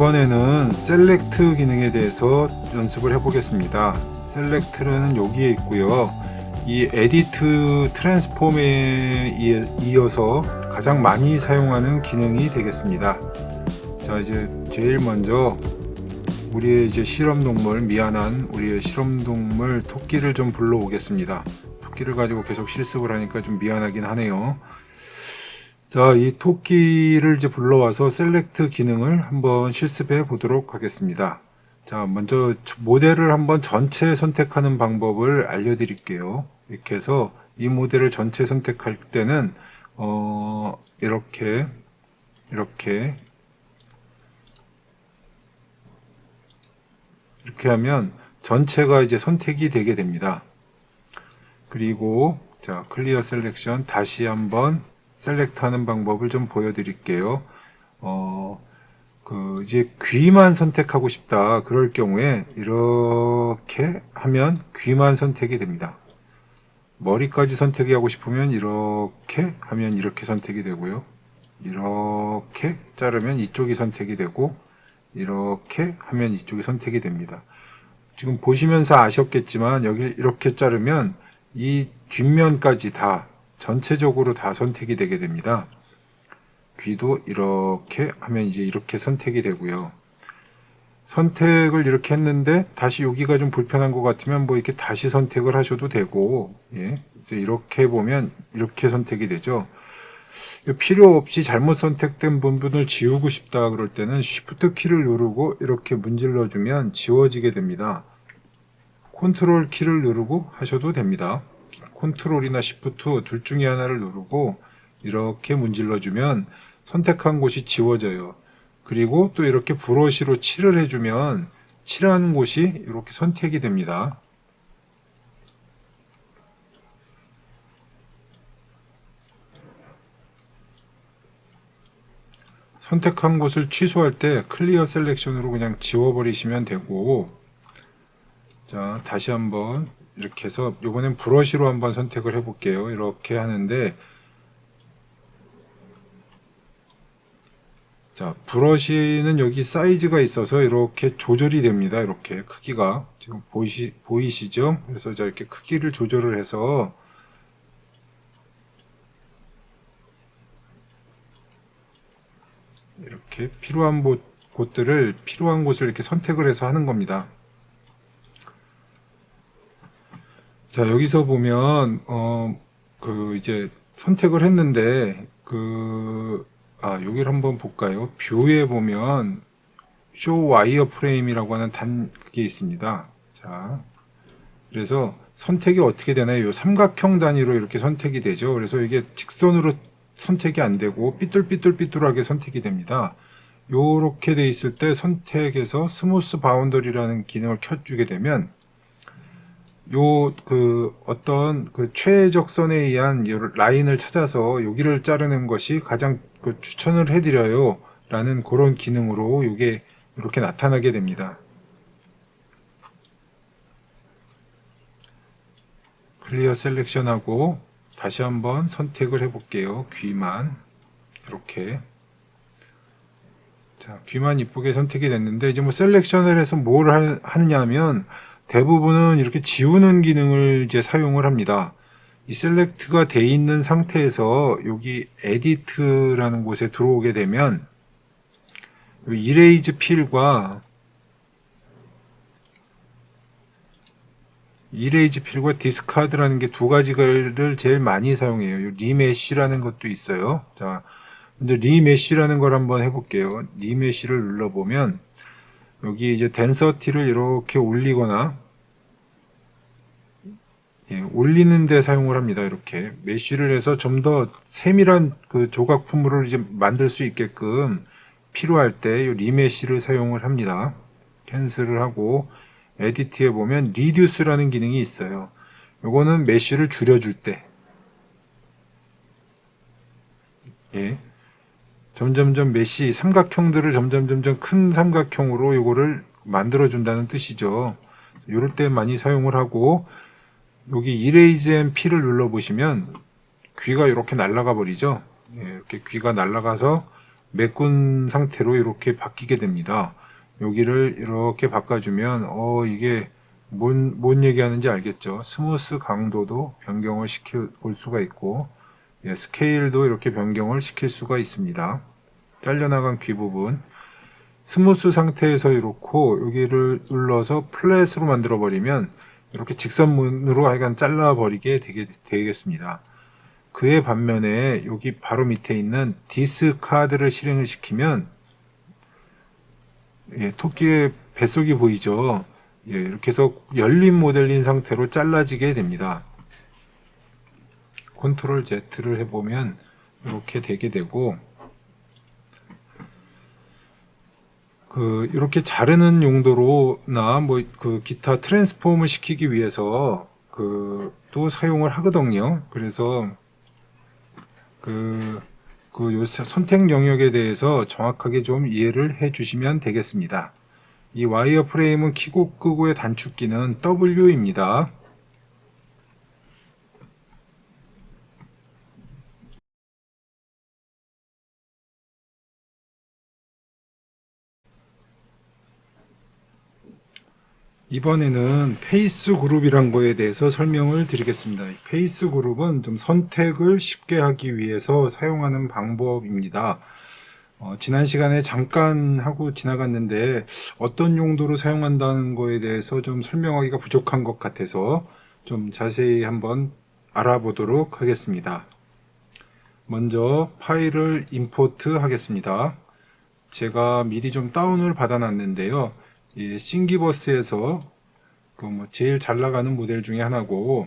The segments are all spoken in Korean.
이번에는 셀렉트 기능에 대해서 연습을 해 보겠습니다. 셀렉트는 여기에 있고요. 이 에디트 트랜스폼에 이어서 가장 많이 사용하는 기능이 되겠습니다. 자, 이제 제일 먼저 우리의 이제 실험동물, 미안한 우리의 실험동물 토끼를 좀 불러오겠습니다. 토끼를 가지고 계속 실습을 하니까 좀 미안하긴 하네요. 자, 이 토끼를 이제 불러와서 셀렉트 기능을 한번 실습해 보도록 하겠습니다. 자, 먼저 모델을 한번 전체 선택하는 방법을 알려드릴게요. 이렇게 해서 이 모델을 전체 선택할 때는 이렇게 하면 전체가 이제 선택이 되게 됩니다. 그리고 자, 클리어 셀렉션 다시 한번 셀렉트 하는 방법을 좀 보여드릴게요. 이제 귀만 선택하고 싶다. 그럴 경우에 이렇게 하면 귀만 선택이 됩니다. 머리까지 선택이 하고 싶으면 이렇게 하면 이렇게 선택이 되고요. 이렇게 자르면 이쪽이 선택이 되고, 이렇게 하면 이쪽이 선택이 됩니다. 지금 보시면서 아셨겠지만 여기 이렇게 자르면 이 뒷면까지 다 전체적으로 다 선택이 되게 됩니다. 귀도 이렇게 하면 이제 이렇게 선택이 되고요. 선택을 이렇게 했는데 다시 여기가 좀 불편한 것 같으면 뭐 이렇게 다시 선택을 하셔도 되고, 예, 이제 이렇게 보면 이렇게 선택이 되죠. 필요 없이 잘못 선택된 부분을 지우고 싶다 그럴 때는 Shift 키를 누르고 이렇게 문질러 주면 지워지게 됩니다. 컨트롤 키를 누르고 하셔도 됩니다. 컨트롤이나 Shift 둘 중에 하나를 누르고 이렇게 문질러 주면 선택한 곳이 지워져요. 그리고 또 이렇게 브러쉬로 칠을 해주면 칠한 곳이 이렇게 선택이 됩니다. 선택한 곳을 취소할 때 클리어 셀렉션으로 그냥 지워버리시면 되고, 자, 다시 한번 이렇게 해서 이번엔 브러쉬로 한번 선택을 해 볼게요. 이렇게 하는데, 자, 브러쉬는 여기 사이즈가 있어서 이렇게 조절이 됩니다. 이렇게 크기가 지금 보이시죠? 그래서 자, 이렇게 크기를 조절을 해서 이렇게 필요한 곳들을 필요한 곳을 이렇게 선택을 해서 하는 겁니다. 자, 여기서 보면 이제 선택을 했는데 여기를 한번 볼까요? 뷰에 보면 쇼 와이어 프레임이라고 하는 그게 있습니다. 자, 그래서 선택이 어떻게 되나요? 요 삼각형 단위로 이렇게 선택이 되죠. 그래서 이게 직선으로 선택이 안 되고 삐뚤삐뚤삐뚤하게 선택이 됩니다. 요렇게 돼 있을 때 선택에서 스무스 바운더리라는 기능을 켜주게 되면 어떤 최적선에 의한 라인을 찾아서 여기를 자르는 것이 가장 추천을 해드려요. 라는 그런 기능으로 이게 이렇게 나타나게 됩니다. 클리어 셀렉션하고 다시 한번 선택을 해 볼게요. 귀만 이렇게. 자, 귀만 이쁘게 선택이 됐는데 이제 뭐 셀렉션을 해서 뭘 하느냐 하면 대부분은 이렇게 지우는 기능을 이제 사용을 합니다. 이 셀렉트가 돼 있는 상태에서 여기 에디트라는 곳에 들어오게 되면 이레이즈 필과 디스카드라는 게 두 가지를 제일 많이 사용해요. 리메쉬라는 것도 있어요. 자, 먼저 리메쉬라는 걸 한번 해볼게요. 리메쉬를 눌러보면 여기 이제 덴서티를 이렇게 올리거나 올리는 데 사용을 합니다. 이렇게 메쉬를 해서 좀 더 세밀한 조각품을 이제 만들 수 있게끔 필요할 때 이 리메쉬를 사용을 합니다. 캔슬을 하고 에디트에 보면 리듀스라는 기능이 있어요. 요거는 메쉬를 줄여줄 때 점점점 메쉬 삼각형들을 점점점 큰 삼각형으로 요거를 만들어 준다는 뜻이죠. 요럴 때 많이 사용을 하고 여기 이레이즈 앤 P를 눌러 보시면 귀가 이렇게 날아가 버리죠. 이렇게 귀가 날아가서 메꾼 상태로 이렇게 바뀌게 됩니다. 여기를 이렇게 바꿔주면 이게 뭔 얘기하는지 알겠죠? 스무스 강도도 변경을 시켜 볼 수가 있고, 예, 스케일도 이렇게 변경을 시킬 수가 있습니다. 잘려나간 귀 부분 스무스 상태에서 이렇게 여기를 눌러서 플랫으로 만들어 버리면 이렇게 직선문으로 하여간 잘라 버리게 되겠습니다. 그에 반면에 여기 바로 밑에 있는 디스카드를 실행을 시키면, 예, 토끼의 뱃속이 보이죠. 예, 이렇게 해서 열린 모델인 상태로 잘라지게 됩니다. 컨트롤 Z를 해보면 이렇게 되게 되고, 이렇게 자르는 용도로나 기타 트랜스폼을 시키기 위해서 또 사용을 하거든요. 그래서 요 선택 영역에 대해서 정확하게 좀 이해를 해 주시면 되겠습니다. 이 와이어 프레임은 키고 끄고의 단축키는 W입니다. 이번에는 페이스 그룹이란 거에 대해서 설명을 드리겠습니다. 페이스 그룹은 좀 선택을 쉽게 하기 위해서 사용하는 방법입니다. 지난 시간에 잠깐 하고 지나갔는데 어떤 용도로 사용한다는 거에 대해서 좀 설명하기가 부족한 것 같아서 좀 자세히 한번 알아보도록 하겠습니다. 먼저 파일을 임포트 하겠습니다. 제가 미리 좀 다운을 받아 놨는데요. 이 싱기버스에서 제일 잘 나가는 모델 중에 하나고,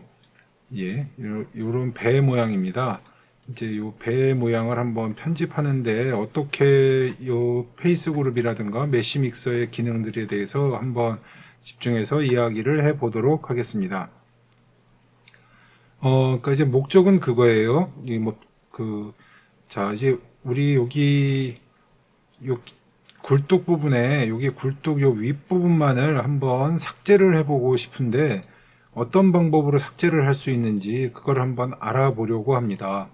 예, 요런 배 모양입니다. 이제 요 배 모양을 한번 편집하는데 어떻게 요 페이스 그룹이라든가 메쉬 믹서의 기능들에 대해서 한번 집중해서 이야기를 해 보도록 하겠습니다. 그러니까 이제 목적은 그거예요. 자, 이제 우리 여기 요 굴뚝 부분에 여기 굴뚝 요 윗부분만을 한번 삭제를 해보고 싶은데 어떤 방법으로 삭제를 할 수 있는지 그걸 한번 알아보려고 합니다.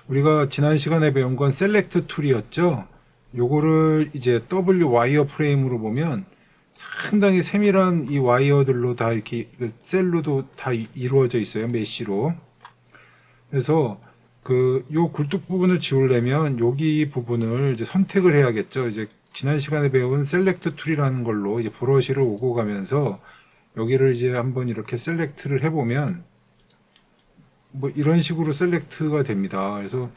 우리가 지난 시간에 배운 건 셀렉트 툴이었죠. 요거를 이제 W 와이어 프레임으로 보면 상당히 세밀한 이 와이어들로 다 이렇게 셀로도 다 이루어져 있어요. 메쉬로. 그래서 요 굴뚝 부분을 지우려면 여기 부분을 이제 선택을 해야겠죠. 이제 지난 시간에 배운 셀렉트 툴이라는 걸로 이제 브러쉬를 오고 가면서 여기를 이제 한번 이렇게 셀렉트를 해보면 이런 식으로 셀렉트가 됩니다. 그래서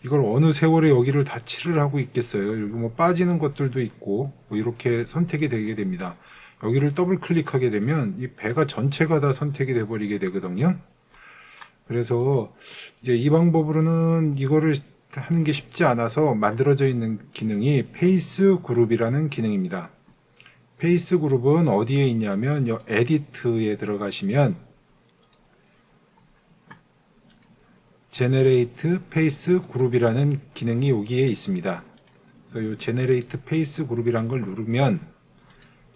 이걸 어느 세월에 여기를 다 칠을 하고 있겠어요. 여기 빠지는 것들도 있고 이렇게 선택이 되게 됩니다. 여기를 더블 클릭하게 되면 이 배가 전체가 다 선택이 돼 버리게 되거든요. 그래서 이제 이 방법으로는 이거를 하는 게 쉽지 않아서 만들어져 있는 기능이 페이스 그룹이라는 기능입니다. 페이스 그룹은 어디에 있냐면 요 에디트에 들어가시면 제네레이트 페이스 그룹이라는 기능이 여기에 있습니다. 그래서 이 제네레이트 페이스 그룹이라는 걸 누르면,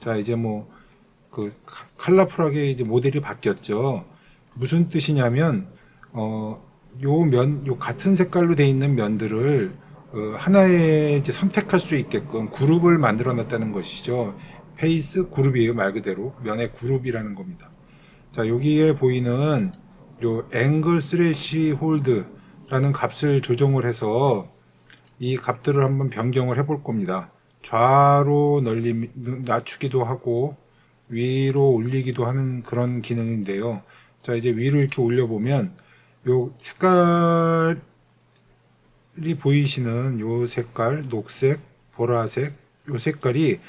자, 이제 컬러풀하게 이제 모델이 바뀌었죠. 무슨 뜻이냐면 요 같은 색깔로 되어 있는 면들을 하나의 이제 선택할 수 있게끔 그룹을 만들어 놨다는 것이죠. 페이스 그룹이에요. 말 그대로 면의 그룹이라는 겁니다. 자, 여기에 보이는 요 앵글 슬래시 홀드라는 값을 조정을 해서 이 값들을 한번 변경을 해 볼 겁니다. 좌로 낮추기도 하고 위로 올리기도 하는 그런 기능인데요. 자, 이제 위로 이렇게 올려보면 요 색깔이 보이시는 요 색깔, 녹색, 보라색, 요 색깔이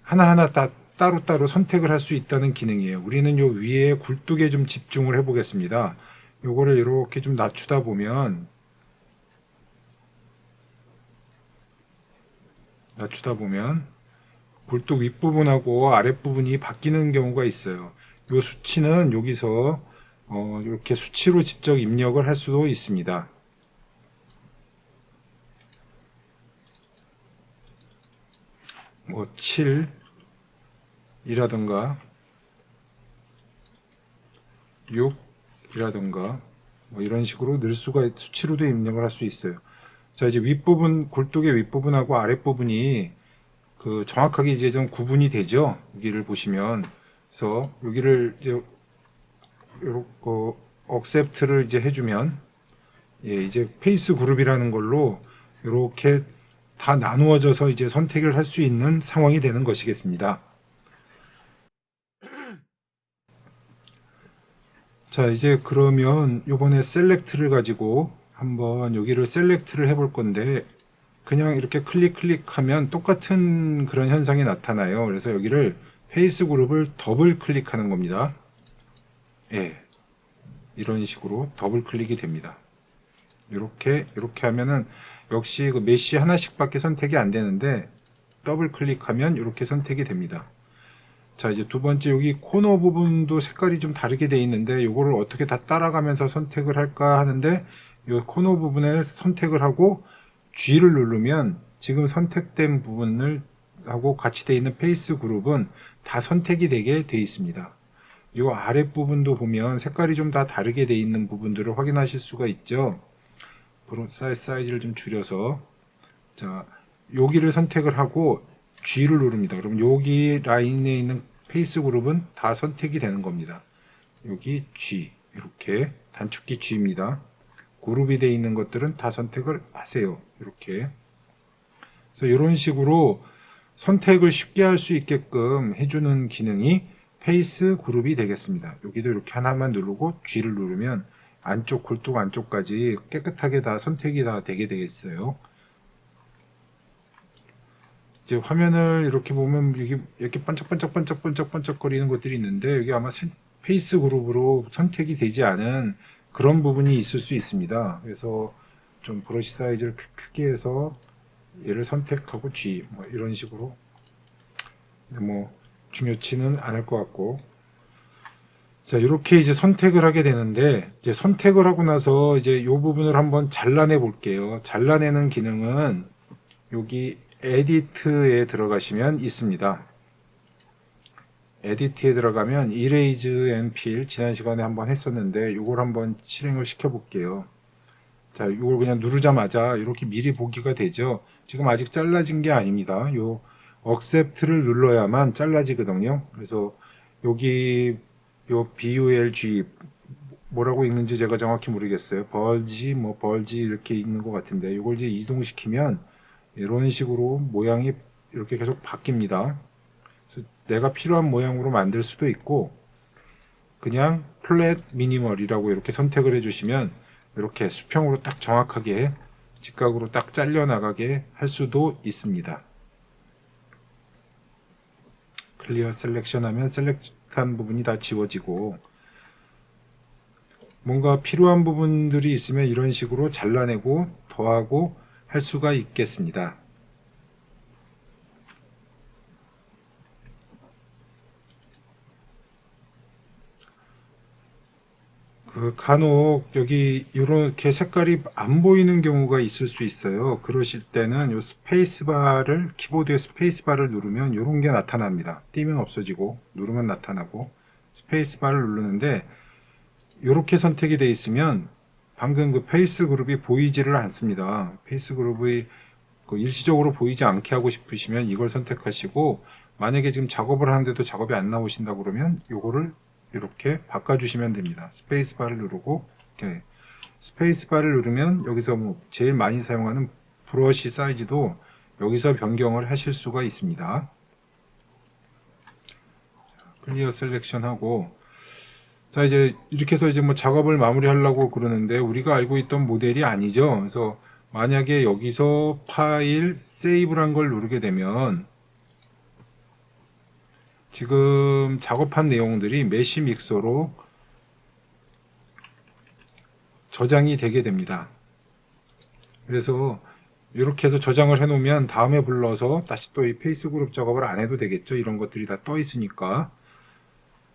하나하나 따로따로 선택을 할 수 있다는 기능이에요. 우리는 요 위에 굴뚝에 좀 집중을 해 보겠습니다. 요거를 이렇게 좀 낮추다 보면 굴뚝 윗부분하고 아랫부분이 바뀌는 경우가 있어요. 요 수치는 여기서 이렇게 수치로 직접 입력을 할 수도 있습니다. 7이라든가 6이라든가 이런 식으로 수치로도 입력을 할 수 있어요. 자, 이제 윗부분, 굴뚝의 윗부분하고 아랫부분이 그 정확하게 이제 좀 구분이 되죠. 여기를 보시면. 그래서 여기를 이제 요렇게 accept를 이제 해주면, 예, 이제 페이스 그룹이라는 걸로 이렇게 다 나누어져서 이제 선택을 할 수 있는 상황이 되는 것이겠습니다. 자, 이제 그러면 요번에 셀렉트를 가지고 한번 여기를 셀렉트를 해볼 건데, 그냥 이렇게 클릭하면 똑같은 그런 현상이 나타나요. 그래서 여기를 페이스 그룹을 더블 클릭하는 겁니다. 예, 이런 식으로 더블 클릭이 됩니다. 이렇게 하면은 역시 그 메쉬 하나씩밖에 선택이 안 되는데 더블 클릭하면 이렇게 선택이 됩니다. 자, 이제 두 번째 여기 코너 부분도 색깔이 좀 다르게 돼 있는데 이거를 어떻게 다 따라가면서 선택을 할까 하는데 이 코너 부분에 선택을 하고 G를 누르면 지금 선택된 부분을 하고 같이 되어 있는 페이스 그룹은 다 선택이 되게 되어 있습니다. 이 아랫부분도 보면 색깔이 좀 다 다르게 되어 있는 부분들을 확인하실 수가 있죠. 사이즈를 좀 줄여서, 자, 여기를 선택을 하고 G를 누릅니다. 그럼 여기 라인에 있는 페이스 그룹은 다 선택이 되는 겁니다. 여기 G, 이렇게 단축키 G입니다. 그룹이 되어 있는 것들은 다 선택을 하세요. 이렇게. 그래서 이런 식으로 선택을 쉽게 할 수 있게끔 해주는 기능이 페이스 그룹이 되겠습니다. 여기도 이렇게 하나만 누르고 G를 누르면 안쪽 굴뚝 안쪽까지 깨끗하게 다 선택이 다 되게 되겠어요. 이제 화면을 이렇게 보면 여기 이렇게 반짝반짝 거리는 것들이 있는데 여기 아마 페이스 그룹으로 선택이 되지 않은 그런 부분이 있을 수 있습니다. 그래서 좀 브러쉬 사이즈를 크게 해서 얘를 선택하고 G 뭐 이런 식으로, 뭐 중요치는 않을 것 같고, 자, 이렇게 이제 선택을 하게 되는데 이제 선택을 하고 나서 이제 이 부분을 한번 잘라내 볼게요. 잘라내는 기능은 여기 에디트에 들어가시면 있습니다. 에디트에 들어가면 Erase and Fill 지난 시간에 한번 했었는데 이걸 한번 실행을 시켜 볼게요. 자, 이걸 그냥 누르자마자 이렇게 미리 보기가 되죠. 지금 아직 잘라진 게 아닙니다. 요 Accept를 눌러야만 잘라지거든요. 그래서 여기 요 BULG 뭐라고 읽는지 제가 정확히 모르겠어요. 벌지 이렇게 읽는 것 같은데 이걸 이제 이동시키면 이런 식으로 모양이 이렇게 계속 바뀝니다. 그래서 내가 필요한 모양으로 만들 수도 있고 그냥 플랫 미니멀이라고 이렇게 선택을 해주시면 이렇게 수평으로 딱 정확하게 직각으로 딱 잘려 나가게 할 수도 있습니다. 클리어 셀렉션 하면 셀렉트한 부분이 다 지워지고 뭔가 필요한 부분들이 있으면 이런 식으로 잘라내고 더하고 할 수가 있겠습니다. 그 간혹 여기 이렇게 색깔이 안 보이는 경우가 있을 수 있어요. 그러실 때는 이 스페이스바를 키보드의 스페이스바를 누르면 이런 게 나타납니다. 띄면 없어지고 누르면 나타나고 스페이스바를 누르는데 이렇게 선택이 되어 있으면 방금 그 페이스 그룹이 보이지를 않습니다. 페이스 그룹이 그 일시적으로 보이지 않게 하고 싶으시면 이걸 선택하시고 만약에 지금 작업을 하는데도 작업이 안 나오신다 그러면 이거를 이렇게 바꿔주시면 됩니다. 스페이스바를 누르고 이렇게 스페이스바를 누르면 여기서 뭐 제일 많이 사용하는 브러쉬 사이즈도 여기서 변경을 하실 수가 있습니다. 클리어 셀렉션 하고, 자, 이제 이렇게 해서 이제 뭐 작업을 마무리하려고 그러는데 우리가 알고 있던 모델이 아니죠. 그래서 만약에 여기서 파일 세이브란 걸 누르게 되면 지금 작업한 내용들이 메쉬 믹서로 저장이 되게 됩니다. 그래서 이렇게 해서 저장을 해 놓으면 다음에 불러서 다시 또 이 페이스 그룹 작업을 안 해도 되겠죠. 이런 것들이 다 떠 있으니까.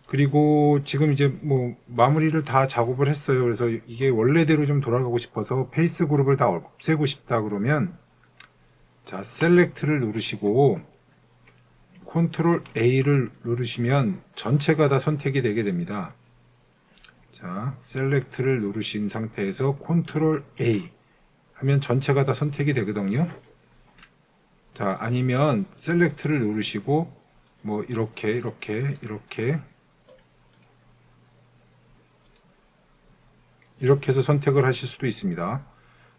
그리고 지금 이제 뭐 마무리를 다 작업을 했어요. 그래서 이게 원래대로 좀 돌아가고 싶어서 페이스 그룹을 다 없애고 싶다 그러면 자, 셀렉트를 누르시고 컨트롤 A를 누르시면 전체가 다 선택이 되게 됩니다. 자, 셀렉트를 누르신 상태에서 컨트롤 A 하면 전체가 다 선택이 되거든요. 자, 아니면 셀렉트를 누르시고 뭐 이렇게 해서 선택을 하실 수도 있습니다.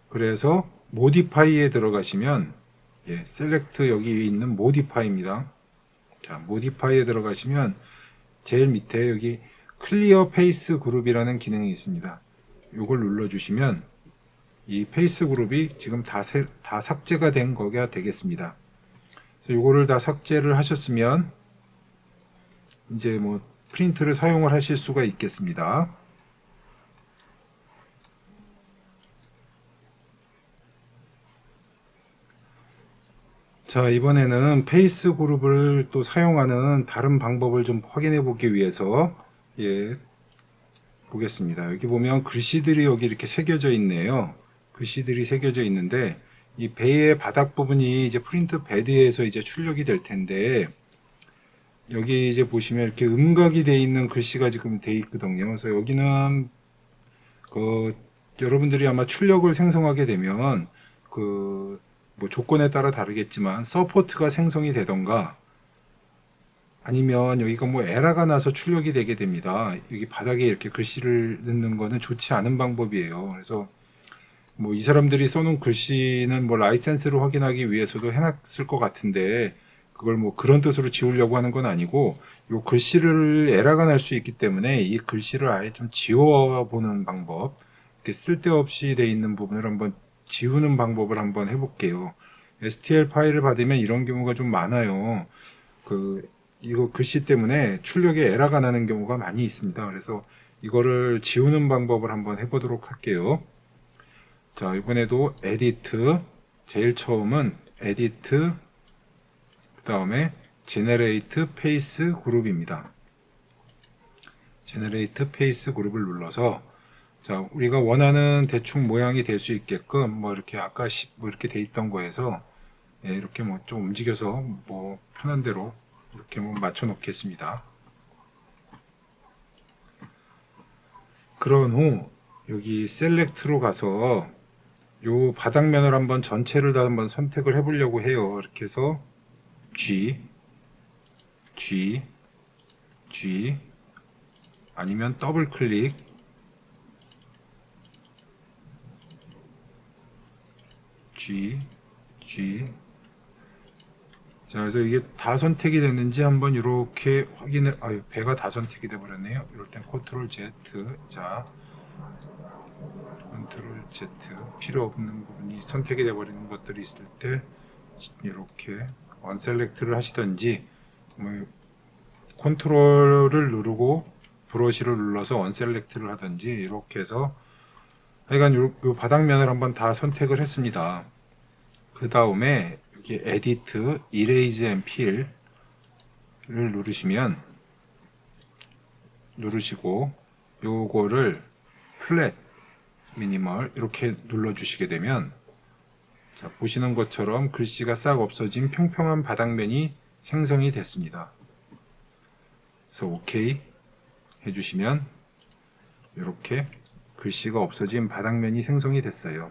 그래서 모디파이에 들어가시면 셀렉트 여기 있는 모디파이입니다. 자, 모디파이에 들어가시면 제일 밑에 여기 클리어 페이스 그룹이라는 기능이 있습니다. 이걸 눌러주시면 이 페이스 그룹이 지금 다 삭제가 된 거가 되겠습니다. 그래서 이거를 다 삭제를 하셨으면 이제 뭐 프린트를 사용을 하실 수가 있겠습니다. 자, 이번에는 페이스 그룹을 또 사용하는 다른 방법을 좀 확인해 보기 위해서 보겠습니다. 여기 보면 글씨들이 여기 이렇게 새겨져 있네요. 글씨들이 새겨져 있는데 이 배의 바닥 부분이 이제 프린트 베드에서 이제 출력이 될 텐데 여기 이제 보시면 이렇게 음각이 되어 있는 글씨가 지금 되어 있거든요. 그래서 여기는 여러분들이 아마 출력을 생성하게 되면 뭐 조건에 따라 다르겠지만 서포트가 생성이 되던가 아니면 여기가 뭐 에러가 나서 출력이 되게 됩니다. 여기 바닥에 이렇게 글씨를 넣는 거는 좋지 않은 방법이에요. 그래서 뭐 이 사람들이 써놓은 글씨는 뭐 라이센스를 확인하기 위해서도 해놨을 것 같은데 그걸 뭐 그런 뜻으로 지우려고 하는 건 아니고 이 글씨를 에러가 날 수 있기 때문에 이 글씨를 아예 좀 지워보는 방법, 이렇게 쓸데없이 돼 있는 부분을 한번 지우는 방법을 한번 해볼게요. STL 파일을 받으면 이런 경우가 좀 많아요. 이거 글씨 때문에 출력에 에러가 나는 경우가 많이 있습니다. 그래서 이거를 지우는 방법을 한번 해보도록 할게요. 자, 이번에도 에디트, 제일 처음은 에디트, 그 다음에 제너레이트 페이스 그룹입니다. 제너레이트 페이스 그룹을 눌러서 자, 우리가 원하는 대충 모양이 될 수 있게끔 뭐 이렇게 아까 뭐 이렇게 돼 있던 거에서 이렇게 뭐 좀 움직여서 뭐 편한 대로 이렇게 뭐 맞춰 놓겠습니다. 그런 후 여기 셀렉트로 가서 요 바닥면을 한번 전체를 다 한번 선택을 해 보려고 해요. 이렇게 해서 G, G, G 아니면 더블 클릭 G, G 자, 그래서 이게 다 선택이 됐는지 한번 이렇게 확인을, 배가 다 선택이 돼 버렸네요. 이럴 땐 컨트롤 Z, 자, 컨트롤 Z, 필요 없는 부분이 선택이 돼 버리는 것들이 있을 때, 이렇게 언셀렉트를 하시던지, 뭐, 컨트롤을 누르고 브러쉬를 눌러서 언셀렉트를 하든지, 이렇게 해서, 하여간 요 바닥면을 한번 다 선택을 했습니다. 그 다음에, 여기 에디트, 이레이즈 앤 필, 를 누르시고 요거를 플랫 미니멀 이렇게 눌러 주시게 되면 자, 보시는 것처럼 글씨가 싹 없어진 평평한 바닥면이 생성이 됐습니다. 그래서 OK 해주시면 이렇게 글씨가 없어진 바닥면이 생성이 됐어요.